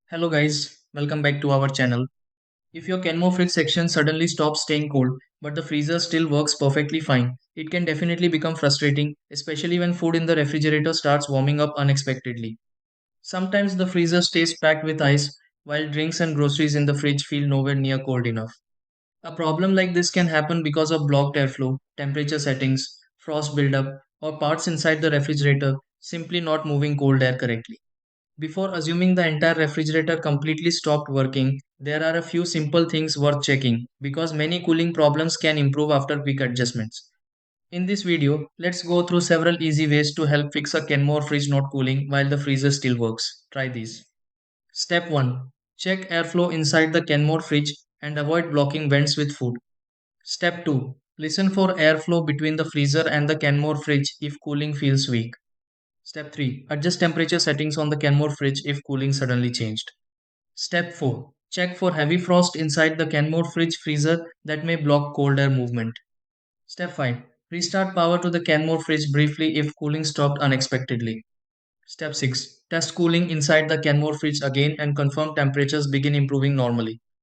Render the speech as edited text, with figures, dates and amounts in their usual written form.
Hello guys, welcome back to our channel. If your Kenmore fridge section suddenly stops staying cold, but the freezer still works perfectly fine, it can definitely become frustrating, especially when food in the refrigerator starts warming up unexpectedly. Sometimes the freezer stays packed with ice, while drinks and groceries in the fridge feel nowhere near cold enough. A problem like this can happen because of blocked airflow, temperature settings, frost buildup, or parts inside the refrigerator simply not moving cold air correctly. Before assuming the entire refrigerator completely stopped working, there are a few simple things worth checking because many cooling problems can improve after quick adjustments. In this video, let's go through several easy ways to help fix a Kenmore fridge not cooling while the freezer still works. Try these. Step 1. Check airflow inside the Kenmore fridge and avoid blocking vents with food. Step 2. Listen for airflow between the freezer and the Kenmore fridge if cooling feels weak. Step 3. Adjust temperature settings on the Kenmore fridge if cooling suddenly changed. Step 4. Check for heavy frost inside the Kenmore fridge freezer that may block cold air movement. Step 5. Restart power to the Kenmore fridge briefly if cooling stopped unexpectedly. Step 6. Test cooling inside the Kenmore fridge again and confirm temperatures begin improving normally.